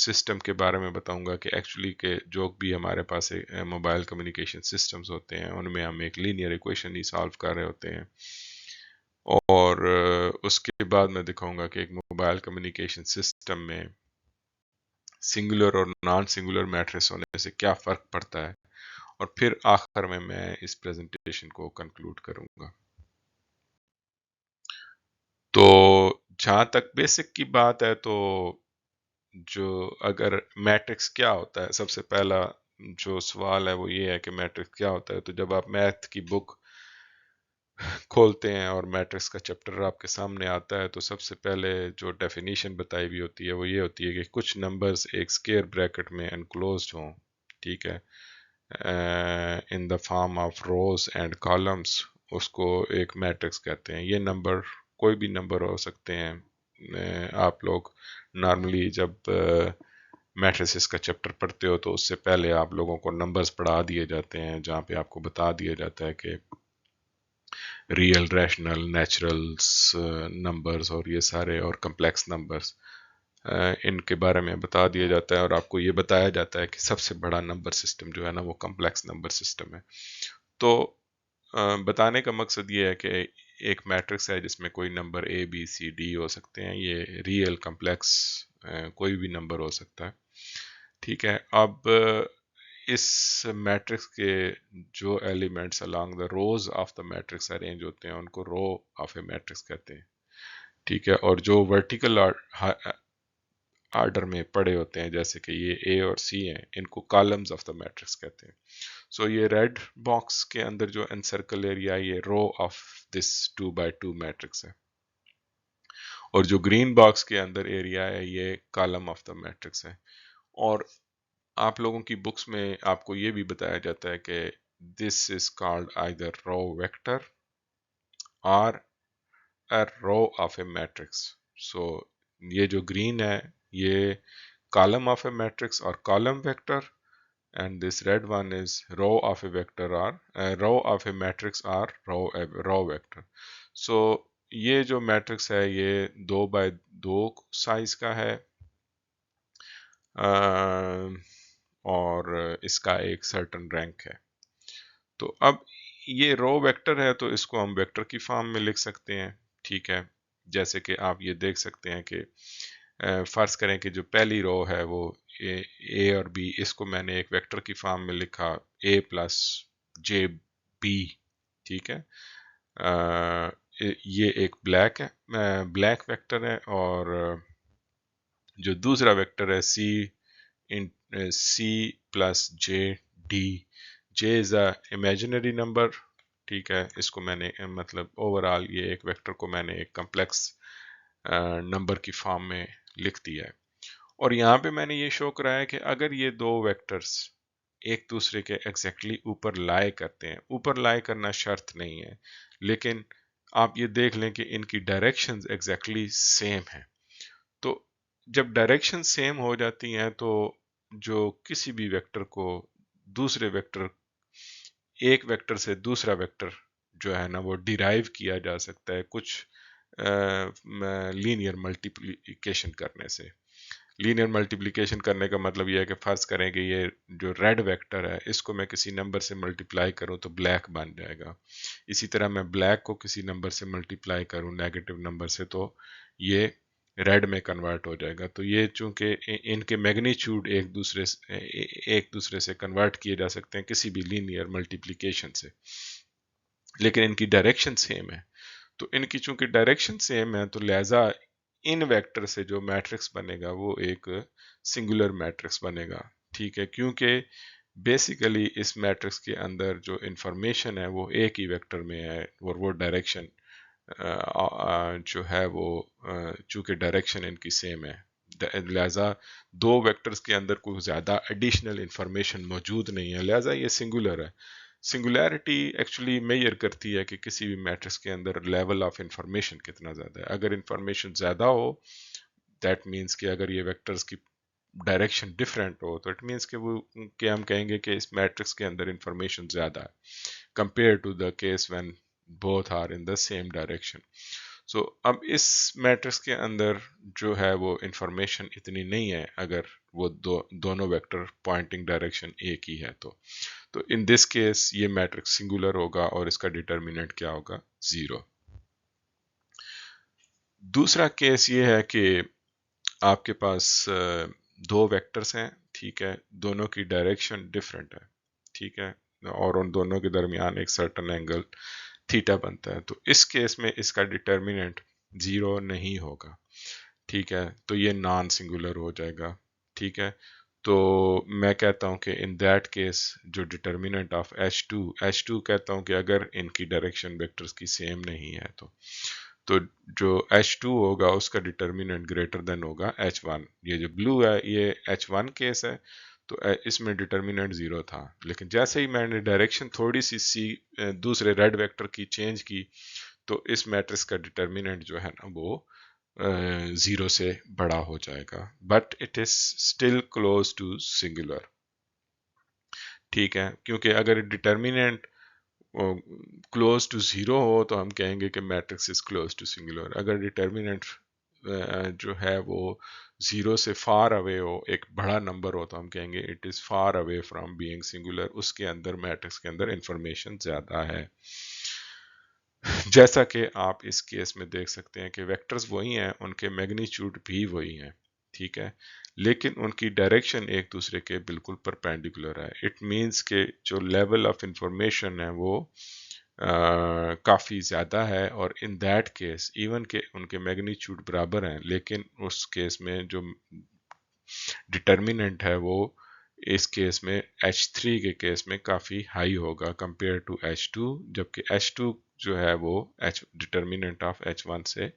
System کے بارے میں بتاؤں گا کہ ایکچولی کہ جو بھی ہمارے پاس موبائل کمیونیکیشن سسٹمز ہوتے ہیں ان میں ہم ایک لینئر ایکویشن ہی سالو کر رہے ہوتے ہیں، اور اس کے بعد میں دکھاؤں گا کہ ایک موبائل کمیونیکیشن سسٹم میں سنگولر اور نان سنگولر میٹرکس ہونے سے کیا فرق پڑتا ہے، اور پھر آخر میں اس پریزنٹیشن کو کنکلوڈ کروں گا۔ تو جہاں تک بیسک کی بات ہے، تو جو اگر میٹرکس کیا ہوتا ہے، سب سے پہلا جو سوال ہے وہ یہ ہے کہ میٹرکس کیا ہوتا ہے۔ تو جب آپ میتھ کی بک کھولتے ہیں اور میٹرکس کا چیپٹر آپ کے سامنے آتا ہے، تو سب سے پہلے جو ڈیفینیشن بتائی ہوئی ہوتی ہے وہ یہ ہوتی ہے کہ کچھ نمبرز ایک سکیئر بریکٹ میں انکلوزڈ ہوں، ٹھیک ہے، in the form of rows and columns, اس کو ایک میٹرکس کہتے ہیں۔ یہ نمبر کوئی بھی نمبر ہو سکتے ہیں۔ آپ لوگ نارملی جب میٹریسز کا چیپٹر پڑھتے ہو تو اس سے پہلے آپ لوگوں کو نمبرز پڑھا دیے جاتے ہیں، جہاں پہ آپ کو بتا دیا جاتا ہے کہ ریئل، ریشنل، نیچرلز نمبرز اور یہ سارے، اور کمپلیکس نمبرز، ان کے بارے میں بتا دیا جاتا ہے، اور آپ کو یہ بتایا جاتا ہے کہ سب سے بڑا نمبر سسٹم جو ہے نا وہ کمپلیکس نمبر سسٹم ہے۔ تو بتانے کا مقصد یہ ہے کہ ایک میٹرکس ہے جس میں کوئی نمبر اے بی سی ڈی ہو سکتے ہیں، یہ ریئل، کمپلیکس، کوئی بھی نمبر ہو سکتا ہے، ٹھیک ہے۔ اب اس میٹرکس کے جو elements along the rows of the matrix arrange ہوتے ہیں ان کو رو آف اے میٹرکس کہتے ہیں، ٹھیک ہے، اور جو ورٹیکل آرڈر میں پڑے ہوتے ہیں جیسے کہ یہ اے اور سی ہیں، ان کو کالمز آف دا میٹرکس کہتے ہیں۔ سو یہ ریڈ باکس کے اندر جو انسرکل ایریا، یہ row of this 2x2 matrix ہے، اور جو گرین باکس کے اندر ایریا ہے یہ کالم آف دا میٹرکس ہے۔ اور آپ لوگوں کی بکس میں آپ کو یہ بھی بتایا جاتا ہے کہ this is called either row vector اور a row of a matrix. So یہ جو گرین ہے یہ کالم آف اے میٹرکس اور column vector, and this red one is row of a vector or row of a matrix or row vector. So یہ جو matrix ہے یہ 2x2 size کا ہے، اور اس کا ایک سرٹن رینک ہے۔ تو اب یہ رو ویکٹر ہے تو اس کو ہم ویکٹر کی فارم میں لکھ سکتے ہیں، ٹھیک ہے، جیسے کہ آپ یہ دیکھ سکتے ہیں کہ فرض کریں کہ جو پہلی رو ہے وہ اے اور بی، اس کو میں نے ایک ویکٹر کی فارم میں لکھا اے پلس جے بی، ٹھیک ہے۔ یہ ایک بلیک ویکٹر ہے، اور جو دوسرا ویکٹر ہے سی پلس جے ڈی، جے از اے امیجنری نمبر، ٹھیک ہے، اس کو میں نے مطلب اوورال یہ ایک ویکٹر کو میں نے ایک کمپلیکس نمبر کی فارم میں لکھ دیا ہے۔ اور یہاں پہ میں نے یہ شو کرایا کہ اگر یہ دو ویکٹرز ایک دوسرے کے ایگزیکٹلی اوپر لائے کرتے ہیں، اوپر لائے کرنا شرط نہیں ہے، لیکن آپ یہ دیکھ لیں کہ ان کی ڈائریکشنز ایگزیکٹلی سیم ہیں۔ تو جب ڈائریکشن سیم ہو جاتی ہیں تو جو کسی بھی ویکٹر کو دوسرے ویکٹر، ایک ویکٹر سے دوسرا ویکٹر جو ہے نا وہ ڈیرائیو کیا جا سکتا ہے کچھ لینئر ملٹیپلیکیشن کرنے سے۔ لینئر ملٹیپلیکیشن کرنے کا مطلب یہ ہے کہ فرض کریں کہ یہ جو ریڈ ویکٹر ہے اس کو میں کسی نمبر سے ملٹیپلائی کروں تو بلیک بن جائے گا، اسی طرح میں بلیک کو کسی نمبر سے ملٹیپلائی کروں نیگیٹو نمبر سے تو یہ ریڈ میں کنورٹ ہو جائے گا۔ تو یہ چونکہ ان کے میگنیچیوڈ ایک دوسرے سے کنورٹ کیے جا سکتے ہیں کسی بھی لینئر ملٹیپلیکیشن سے، لیکن ان کی ڈائریکشن سیم ہے۔ تو ان کی چونکہ ڈائریکشن سیم ہے تو لہٰذا ان ویکٹر سے جو میٹرکس بنے گا وہ ایک سنگولر میٹرکس بنے گا، ٹھیک ہے، کیونکہ بیسیکلی اس میٹرکس کے اندر جو انفارمیشن ہے وہ ایک ہی ویکٹر میں ہے، اور وہ ڈائریکشن جو ہے وہ چونکہ ڈائریکشن ان کی سیم ہے، لہٰذا دو ویکٹرز کے اندر کوئی زیادہ ایڈیشنل انفارمیشن موجود نہیں ہے، لہٰذا یہ سنگولر ہے۔ سنگولیرٹی ایکچولی میئر کرتی ہے کہ کسی بھی میٹرکس کے اندر لیول آف انفارمیشن کتنا زیادہ ہے۔ اگر انفارمیشن زیادہ ہو دیٹ مینس کہ اگر یہ ویکٹرز کی ڈائریکشن ڈفرینٹ ہو تو اٹ مینس کہ ہم کہیں گے کہ اس میٹرکس کے اندر انفارمیشن زیادہ ہے compare to the case when both are in the same direction. So اب اس میٹرکس کے اندر جو ہے وہ انفارمیشن اتنی نہیں ہے اگر وہ دونوں ویکٹر پوائنٹنگ ڈائریکشن ایک ہی ہے تو ان دس کیس یہ میٹرکس سنگولر ہوگا اور اس کا ڈیٹرمیننٹ کیا ہوگا 0۔ دوسرا کیس یہ ہے کہ آپ کے پاس دو ویکٹرز ہیں، ٹھیک ہے، دونوں کی ڈائریکشن ڈفرینٹ ہے، ٹھیک ہے، اور ان دونوں کے درمیان ایک سرٹن اینگل تھیٹا بنتا ہے، تو اس کیس میں اس کا ڈیٹرمیننٹ 0 نہیں ہوگا، ٹھیک ہے، تو یہ نان سنگولر ہو جائے گا، ٹھیک ہے۔ تو میں کہتا ہوں کہ ان دیٹ کیس جو ڈیٹرمیننٹ آف H2 کہتا ہوں کہ اگر ان کی ڈائریکشن ویکٹرز کی سیم نہیں ہے تو جو H2 ہوگا اس کا ڈیٹرمیننٹ گریٹر دین ہوگا H1۔ یہ جو بلو ہے یہ H1 کیس ہے، تو اس میں ڈیٹرمیننٹ 0 تھا، لیکن جیسے ہی میں نے ڈائریکشن تھوڑی سی دوسرے ریڈ ویکٹر کی چینج کی تو اس میٹرکس کا ڈیٹرمیننٹ جو ہے نا وہ 0 سے بڑا ہو جائے گا، but it is still close to singular, ٹھیک ہے، کیونکہ اگر ڈیٹرمیننٹ کلوز ٹو 0 ہو تو ہم کہیں گے کہ matrix is close to singular, اگر ڈیٹرمیننٹ جو ہے وہ 0 سے فار اوے ہو، ایک بڑا نمبر ہو، تو ہم کہیں گے it is far away from being singular, اس کے اندر میٹرکس کے اندر انفارمیشن زیادہ ہے۔ جیسا کہ آپ اس کیس میں دیکھ سکتے ہیں کہ ویکٹرز وہی ہیں، ان کے میگنیچیوڈ بھی وہی ہیں، ٹھیک ہے، لیکن ان کی ڈائریکشن ایک دوسرے کے بالکل پرپینڈیکولر ہے۔ اٹ مینس کہ جو لیول آف انفارمیشن ہے وہ کافی زیادہ ہے، اور ان دیٹ کیس ایون کہ ان کے میگنیچیوڈ برابر ہیں، لیکن اس کیس میں جو ڈٹرمیننٹ ہے وہ اس کیس میں H3 کے کیس میں کافی ہائی ہوگا کمپیئر ٹو H2، جبکہ H2 جو ہے وہ ڈٹرمیننٹ آف H1 سے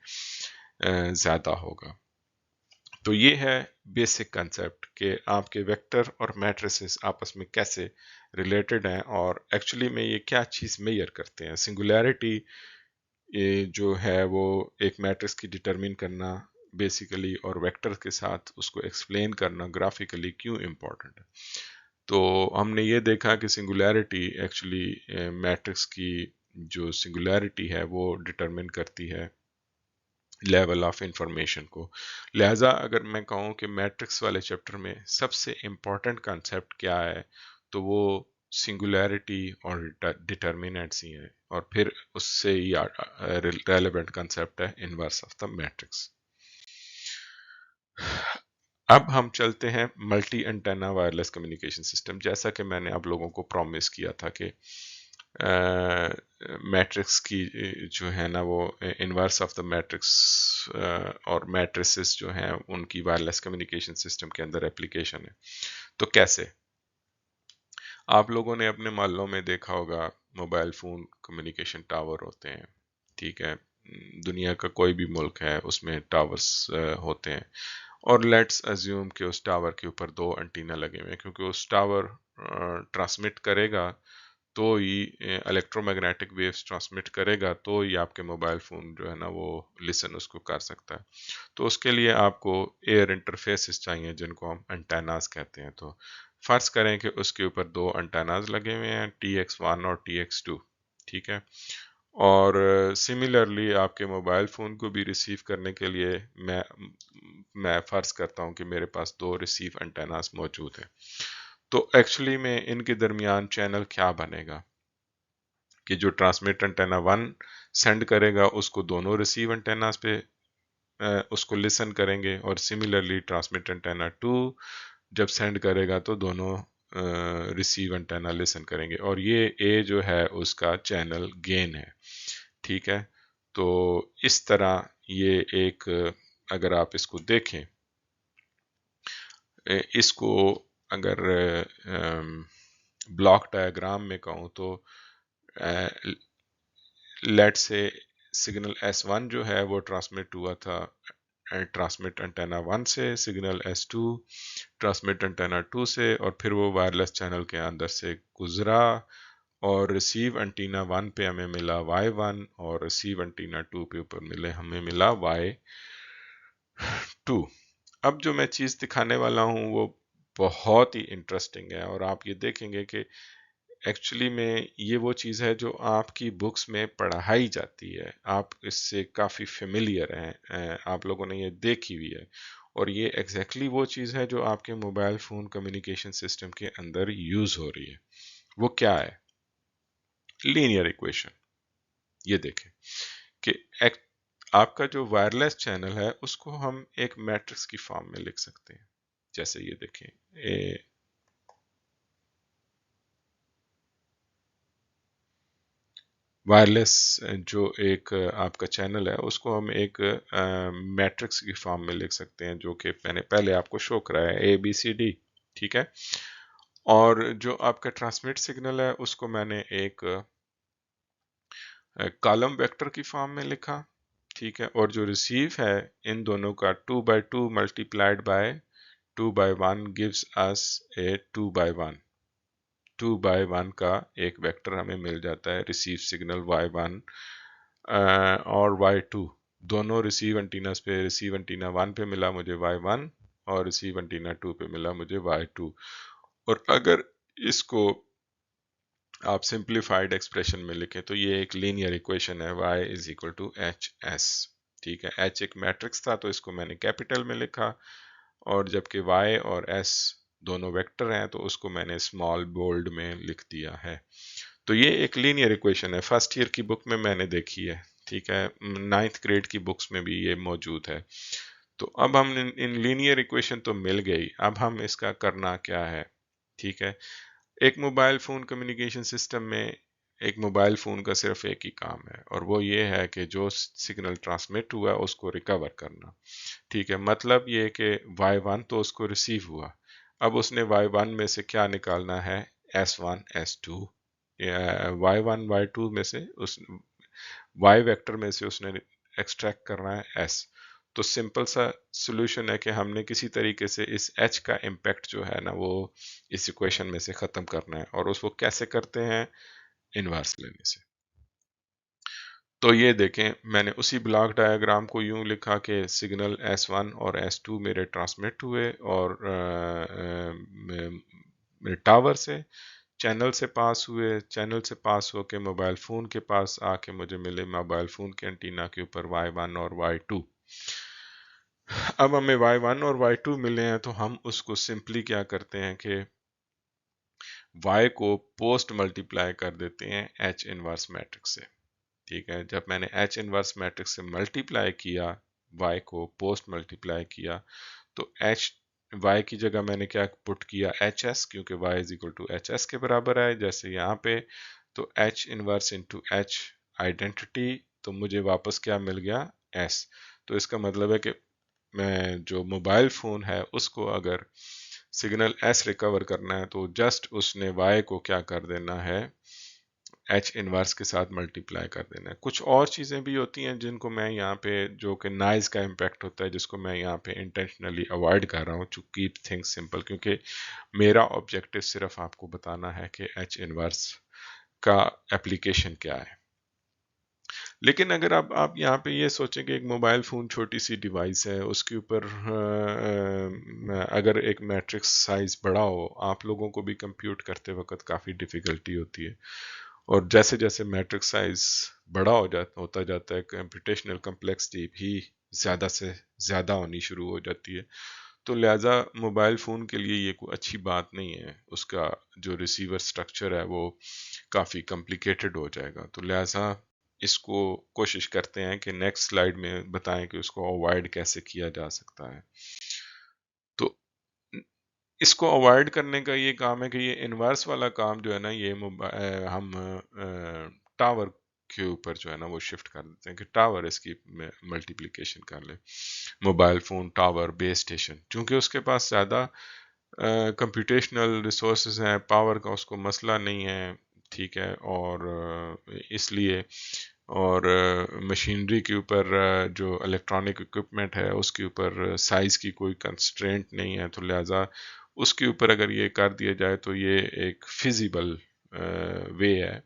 زیادہ ہوگا۔ تو یہ ہے بیسک کنسیپٹ کہ آپ کے ویکٹر اور میٹریسز آپس میں کیسے ریلیٹڈ ہیں، اور ایکچولی میں یہ کیا چیز میئر کرتے ہیں۔ سنگولیرٹی جو ہے وہ ایک میٹرکس کی ڈٹرمن کرنا بیسیکلی، اور ویکٹر کے ساتھ اس کو ایکسپلین کرنا گرافیکلی کیوں امپورٹنٹ ہے۔ تو ہم نے یہ دیکھا کہ سنگولیرٹی ایکچولی میٹرکس کی جو سنگولیرٹی ہے وہ ڈٹرمن کرتی ہے لیول آف انفارمیشن کو۔ لہٰذا اگر میں کہوں کہ میٹرکس والے چیپٹر میں سب سے امپورٹنٹ کنسیپٹ کیا ہے تو وہ سنگولیرٹی اور ڈٹرمیننٹس ہی ہیں، اور پھر اس سے ہی ریلیونٹ کنسیپٹ ہے انورس آف دا میٹرکس۔ اب ہم چلتے ہیں multi antenna wireless communication system. جیسا کہ میں نے آپ لوگوں کو پرومس کیا تھا کہ میٹرکس کی جو ہے نا وہ انورس آف دا میٹرکس اور میٹریسز جو ہیں ان کی وائرلیس کمیونیکیشن سسٹم کے اندر اپلیکیشن ہے۔ تو کیسے؟ آپ لوگوں نے اپنے محلوں میں دیکھا ہوگا موبائل فون کمیونیکیشن ٹاور ہوتے ہیں، ٹھیک ہے، دنیا کا کوئی بھی ملک ہے اس میں ٹاورز ہوتے ہیں، اور لیٹس ازیوم کہ اس ٹاور کے اوپر 2 انٹینا لگے ہوئے ہیں، کیونکہ اس ٹاور ٹرانسمٹ کرے گا تو ہی الیکٹرو میگنیٹک ویوز ٹرانسمٹ کرے گا تو ہی آپ کے موبائل فون جو ہے نا وہ لسن اس کو کر سکتا ہے۔ تو اس کے لیے آپ کو ایئر انٹرفیسز چاہیے جن کو ہم انٹیناز کہتے ہیں۔ تو فرض کریں کہ اس کے اوپر 2 انٹیناز لگے ہوئے ہیں، TX1 اور TX2، ٹھیک ہے، اور سملرلی آپ کے موبائل فون کو بھی ریسیو کرنے کے لیے میں فرض کرتا ہوں کہ میرے پاس 2 ریسیو انٹیناز موجود ہیں۔ تو ایکچولی میں ان کے درمیان چینل کیا بنے گا کہ جو ٹرانسمٹ انٹینا 1 سینڈ کرے گا اس کو دونوں ریسیو انٹیناز پہ اس کو لسن کریں گے، اور سملرلی ٹرانسمٹ انٹینا 2 جب سینڈ کرے گا تو دونوں ریسیو انٹینا لسن کریں گے، اور یہ اے جو ہے اس کا چینل گین ہے، ٹھیک ہے۔ تو اس طرح یہ ایک اگر آپ اس کو دیکھیں، اس کو اگر بلاک ڈائیگرام میں کہوں تو لیٹ سے سگنل S1 جو ہے وہ ٹرانسمٹ ہوا تھا ٹرانسمٹ انٹینا 1 سے، سگنل S2 ٹرانسمٹ انٹینا 2 سے، اور پھر وہ وائرلیس چینل کے اندر سے گزرا، اور ریسیو انٹینا 1 پہ ہمیں ملا Y1، اور ریسیو انٹینا 2 پہ اوپر ہمیں ملا Y2۔ اب جو میں چیز دکھانے والا ہوں وہ بہت ہی انٹرسٹنگ ہے، اور آپ یہ دیکھیں گے کہ ایکچولی میں یہ وہ چیز ہے جو آپ کی بکس میں پڑھائی جاتی ہے، آپ اس سے کافی فیملیئر ہیں، آپ لوگوں نے یہ دیکھی ہوئی ہے، اور یہ ایگزیکٹلی وہ چیز ہے جو آپ کے موبائل فون کمیونیکیشن سسٹم کے اندر یوز ہو رہی ہے. وہ کیا ہے؟ Linear equation. یہ دیکھیں کہ آپ کا جو وائرلیس چینل ہے اس کو ہم ایک میٹرکس کی فارم میں لکھ سکتے ہیں. جیسے یہ دیکھیں وائرلیس جو ایک آپ کا چینل ہے اس کو ہم ایک میٹرکس کی فارم میں لکھ سکتے ہیں، جو کہ میں نے پہلے آپ کو شو کرایا ہے ABCD. ٹھیک ہے. اور جو آپ کا ٹرانسمٹ سگنل ہے اس کو میں نے ایک کالم ویکٹر کی فارم میں لکھا. ٹھیک ہے. اور جو ریسیو ہے ان دونوں کا 2/2 multiplied by 2/1 gives us a 2/1. 2/1 کا ایک ویکٹر ہمیں مل جاتا ہے ریسیو سگنل Y1 اور Y2 دونوں ریسیو انٹیناز پہ. ریسیو انٹینا 1 پہ ملا مجھے Y1 اور ریسیو انٹینا 2 پہ ملا مجھے Y2. اور اگر اس کو آپ سمپلیفائڈ ایکسپریشن میں لکھیں تو یہ ایک لینئر ایکویشن ہے y is equal to HS. ٹھیک ہے. H ایک میٹرکس تھا تو اس کو میں نے کیپیٹل میں لکھا، اور جبکہ y اور s دونوں ویکٹر ہیں تو اس کو میں نے اسمال بولڈ میں لکھ دیا ہے. تو یہ ایک لینئر ایکویشن ہے، فرسٹ ایئر کی بک میں نے دیکھی ہے. ٹھیک ہے. 9th گریڈ کی بکس میں بھی یہ موجود ہے. تو اب ہم ان لینئر ایکویشن تو مل گئی، اب ہم اس کا کرنا کیا ہے؟ ٹھیک ہے. ایک موبائل فون کمیونیکیشن سسٹم میں ایک موبائل فون کا صرف ایک ہی کام ہے، اور وہ یہ ہے کہ جو سگنل ٹرانسمٹ ہوا اس کو ریکور کرنا. ٹھیک ہے. مطلب یہ کہ Y1 تو اس کو ریسیو ہوا، اب اس نے Y1 میں سے کیا نکالنا ہے؟ S1 S2. Y1 Y2 میں سے اس Y ویکٹر میں سے اس نے ایکسٹریکٹ کرنا ہے S. تو سمپل سا سولوشن ہے کہ ہم نے کسی طریقے سے اس H کا امپیکٹ جو ہے نا وہ اس ایکویشن میں سے ختم کرنا ہے، اور اس کو کیسے کرتے ہیں؟ انورس لینے سے. تو یہ دیکھیں میں نے اسی بلاک ڈائیگرام کو یوں لکھا کہ سگنل S1 اور S2 میرے ٹرانسمٹ ہوئے اور میرے ٹاور سے چینل سے پاس ہوئے، چینل سے پاس ہو کے موبائل فون کے پاس آ کے مجھے ملے موبائل فون کے انٹینا کے اوپر Y1 اور Y2. اب ہمیں Y1 اور Y2 ملے ہیں تو ہم اس کو سمپلی کیا کرتے ہیں کہ Y کو پوسٹ ملٹیپلائی کر دیتے ہیں H انورس میٹرکس سے. ٹھیک ہے. جب میں نے H انورس میٹرکس سے ملٹیپلائی کیا Y کو پوسٹ ملٹیپلائی کیا تو Y کی جگہ میں نے کیا پٹ کیا HS، کیونکہ Y is equal to HS کے برابر ہے جیسے یہاں پہ. تو H inverse into H identity, تو مجھے واپس کیا مل گیا؟ S. تو اس کا مطلب ہے کہ میں جو موبائل فون ہے اس کو اگر سگنل S ریکور کرنا ہے تو جسٹ اس نے Y کو کیا کر دینا ہے؟ H انورس کے ساتھ ملٹیپلائی کر دینا ہے. کچھ اور چیزیں بھی ہوتی ہیں جن کو میں یہاں پہ جو کہ نائز کا امپیکٹ ہوتا ہے جس کو میں یہاں پہ انٹینشنلی اوائڈ کر رہا ہوں ٹو کیپ تھنگس سمپل، کیونکہ میرا آبجیکٹو صرف آپ کو بتانا ہے کہ H انورس کا اپلیکیشن کیا ہے. لیکن اگر آپ یہاں پہ یہ سوچیں کہ ایک موبائل فون چھوٹی سی ڈیوائس ہے، اس کے اوپر اگر ایک میٹرکس سائز بڑا ہو، آپ لوگوں کو بھی کمپیوٹ کرتے وقت کافی ڈیفیکلٹی ہوتی ہے، اور جیسے جیسے میٹرک سائز بڑا ہوتا جاتا ہے کمپیوٹیشنل کمپلیکسٹی بھی زیادہ سے زیادہ ہونی شروع ہو جاتی ہے. تو لہٰذا موبائل فون کے لیے یہ کوئی اچھی بات نہیں ہے، اس کا جو ریسیور سٹرکچر ہے وہ کافی کمپلیکیٹڈ ہو جائے گا. تو لہٰذا اس کو کوشش کرتے ہیں کہ نیکسٹ سلائیڈ میں بتائیں کہ اس کو اوائڈ کیسے کیا جا سکتا ہے. تو اس کو اوائڈ کرنے کا یہ کام ہے کہ یہ انورس والا کام جو ہے نا یہ ہم ٹاور کے اوپر جو ہے نا وہ شفٹ کر دیتے ہیں کہ ٹاور اس کی ملٹیپلیکیشن کر لے. موبائل فون ٹاور بیس اسٹیشن، چونکہ اس کے پاس زیادہ کمپیوٹیشنل ریسورسز ہیں، پاور کا اس کو مسئلہ نہیں ہے. ٹھیک ہے. اور اس لیے اور مشینری کے اوپر جو الیکٹرانک اکوپمنٹ ہے اس کے اوپر سائز کی کوئی کنسٹرینٹ نہیں ہے، تو لہٰذا اس کے اوپر اگر یہ کر دیا جائے تو یہ ایک فیزیبل وے ہے.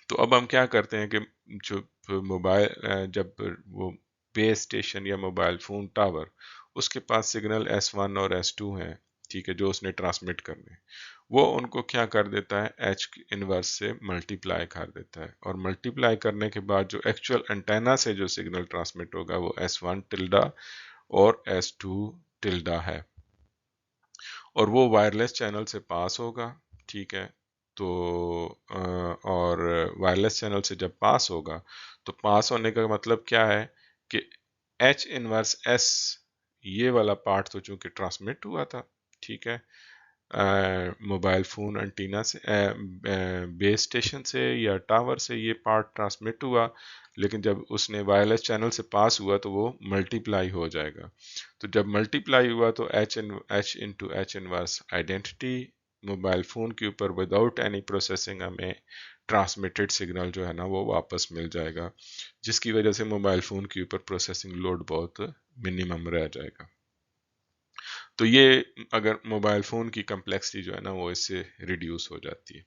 تو اب ہم کیا کرتے ہیں کہ جو موبائل جب وہ بیس اسٹیشن یا موبائل فون ٹاور اس کے پاس سگنل S1 اور S2 ہیں، ٹھیک ہے، جو اس نے ٹرانسمٹ کرنے، وہ ان کو کیا کر دیتا ہے؟ H انورس سے ملٹیپلائی کر دیتا ہے، اور ملٹیپلائی کرنے کے بعد جو ایکچوئل انٹینا سے جو سگنل ٹرانسمٹ ہوگا وہ S1 ٹلڈا اور S2 ٹلڈا ہے، اور وہ وائرلیس چینل سے پاس ہوگا، ٹھیک ہے؟ تو اور وائرلیس چینل سے جب پاس ہوگا تو پاس ہونے کا مطلب کیا ہے کہ ایچ انورس ایس یہ والا پارٹ تو چونکہ ٹرانسمٹ ہوا تھا، ٹھیک ہے، موبائل فون انٹینا سے، بیس اسٹیشن سے یا ٹاور سے یہ پارٹ ٹرانسمٹ ہوا، لیکن جب اس نے وائرلیس چینل سے پاس ہوا تو وہ ملٹی پلائی ہو جائے گا۔ تو جب ملٹی پلائی ہوا تو H into H inverse identity mobile phone کے اوپر وداؤٹ اینی پروسیسنگ ہمیں ٹرانسمیٹڈ سگنل جو ہے نا وہ واپس مل جائے گا، جس کی وجہ سے موبائل فون کے اوپر پروسیسنگ لوڈ بہت منیمم رہ جائے گا۔ تو یہ اگر موبائل فون کی کمپلیکسٹی جو ہے نا وہ اس سے ریڈیوس ہو جاتی ہے۔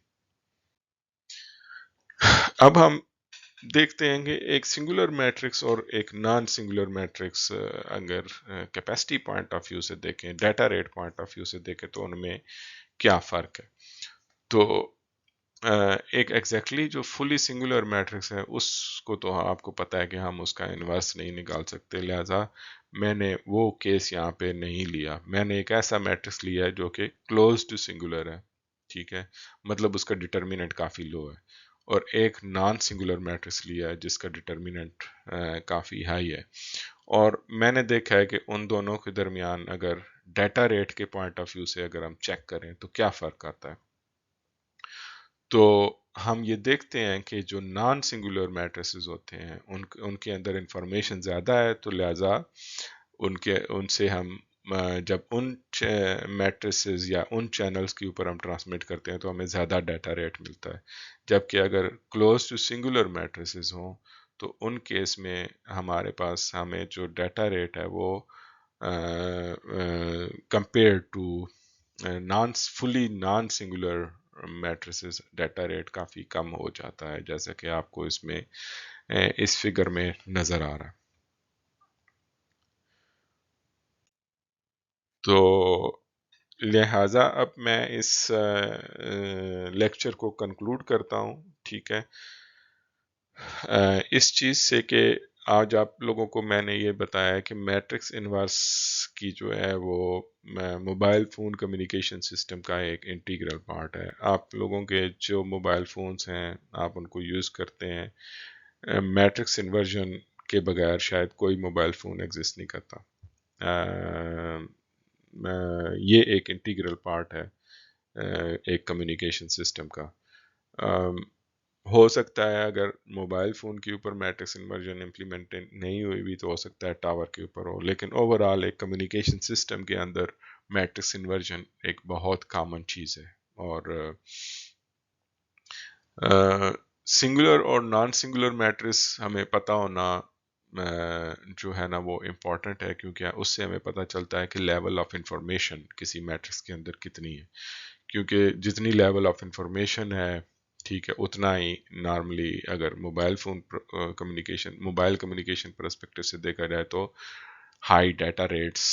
اب ہم دیکھتے ہیں کہ ایک سنگولر میٹرکس اور ایک نان سنگولر میٹرکس اگر کیپیسٹی پوائنٹ آف ویو سے دیکھیں، data rate point of view سے دیکھیں تو ان میں کیا فرق ہے۔ تو ایک ایگزیکٹلی جو فلی سنگولر میٹرکس ہے اس کو تو آپ کو پتا ہے کہ ہم اس کا انورس نہیں نکال سکتے، لہذا میں نے وہ کیس یہاں پہ نہیں لیا۔ میں نے ایک ایسا میٹرکس لیا ہے جو کہ کلوز ٹو سنگولر ہے، ٹھیک ہے، مطلب اس کا ڈٹرمیننٹ کافی لو ہے، اور ایک نان سنگولر میٹرکس لیا ہے جس کا ڈٹرمیننٹ کافی ہائی ہے۔ اور میں نے دیکھا ہے کہ ان دونوں کے درمیان اگر ڈیٹا ریٹ کے پوائنٹ آف ویو سے اگر ہم چیک کریں تو کیا فرق آتا ہے۔ تو ہم یہ دیکھتے ہیں کہ جو نان سنگولر میٹریسز ہوتے ہیں ان کے اندر انفارمیشن زیادہ ہے، تو لہٰذا ان سے ہم جب ان میٹریسز یا ان چینلز کے اوپر ہم ٹرانسمٹ کرتے ہیں تو ہمیں زیادہ ڈیٹا ریٹ ملتا ہے، جبکہ اگر کلوز ٹو سنگولر میٹریسز ہوں تو ان کیس میں ہمارے پاس ہمیں جو ڈیٹا ریٹ ہے وہ compare to fully non singular matrices data rate کافی کم ہو جاتا ہے، جیسا کہ آپ کو اس میں اس فگر میں نظر آ رہا ہے۔ تو لہٰذا اب میں اس لیکچر کو کنکلوڈ کرتا ہوں، ٹھیک ہے، اس چیز سے کہ آج آپ لوگوں کو میں نے یہ بتایا کہ میٹرکس انورس کی جو ہے وہ موبائل فون کمیونیکیشن سسٹم کا ایک انٹیگرل پارٹ ہے۔ آپ لوگوں کے جو موبائل فونز ہیں آپ ان کو یوز کرتے ہیں، میٹرکس انورژن کے بغیر شاید کوئی موبائل فون ایگزسٹ نہیں کرتا۔ یہ ایک انٹیگرل پارٹ ہے ایک کمیونیکیشن سسٹم کا۔ ہو سکتا ہے اگر موبائل فون کے اوپر میٹرکس انورژن امپلیمنٹ نہیں ہوئی بھی تو ہو سکتا ہے ٹاور کے اوپر ہو، لیکن اوورآل ایک کمیونیکیشن سسٹم کے اندر میٹرکس انورژن ایک بہت کامن چیز ہے۔ اور سنگولر اور نان سنگولر میٹرکس ہمیں پتہ ہونا جو ہے نا وہ امپورٹنٹ ہے، کیونکہ اس سے ہمیں پتہ چلتا ہے کہ لیول آف انفارمیشن کسی میٹرکس کے اندر کتنی ہے، کیونکہ جتنی لیول آف انفارمیشن ہے، ٹھیک ہے، اتنا ہی نارملی اگر mobile phone mobile communication perspective سے دیکھا جائے تو ہائی ڈیٹا ریٹس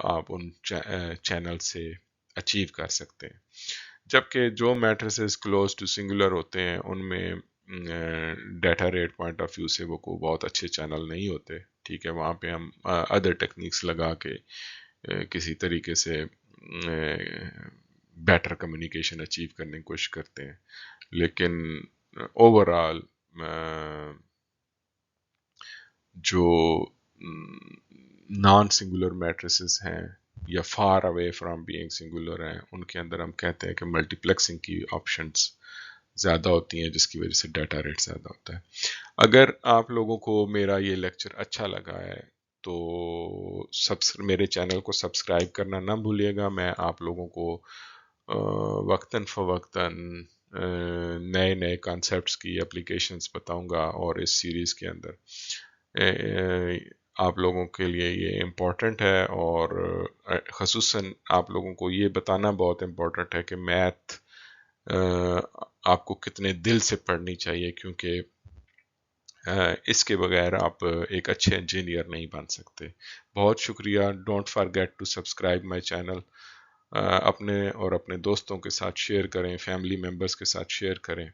آپ ان چینل سے اچیو کر سکتے ہیں، جبکہ جو میٹرسز کلوز ٹو سنگولر ہوتے ہیں ان میں data rate point of view سے وہ کو بہت اچھے چینل نہیں ہوتے، ٹھیک ہے، وہاں پہ ہم ادر ٹیکنیکس لگا کے کسی طریقے سے بیٹر کمیونیکیشن اچیو کرنے کی کوشش کرتے ہیں، لیکن اوورآل جو نان سنگولر میٹریسز ہیں یا for away from being singular ہیں ان کے اندر ہم کہتے ہیں کہ ملٹی پلیکسنگ کی آپشنز زیادہ ہوتی ہیں، جس کی وجہ سے ڈیٹا ریٹ زیادہ ہوتا ہے۔ اگر آپ لوگوں کو میرا یہ لیکچر اچھا لگا ہے تو میرے چینل کو سبسکرائب کرنا نہ بھولیے گا۔ میں آپ لوگوں کو وقتاً فوقتاً نئے نئے کانسیپٹس کی اپلیکیشنز بتاؤں گا، اور اس سیریز کے اندر آپ لوگوں کے لیے یہ امپورٹنٹ ہے، اور خصوصاً آپ لوگوں کو یہ بتانا بہت امپورٹنٹ ہے کہ میتھ آپ کو کتنے دل سے پڑھنی چاہیے، کیونکہ اس کے بغیر آپ ایک اچھے انجینئر نہیں بن سکتے۔ بہت شکریہ۔ Don't forget to subscribe my channel. اپنے اور اپنے دوستوں کے ساتھ شیئر کریں، فیملی ممبرز کے ساتھ شیئر کریں۔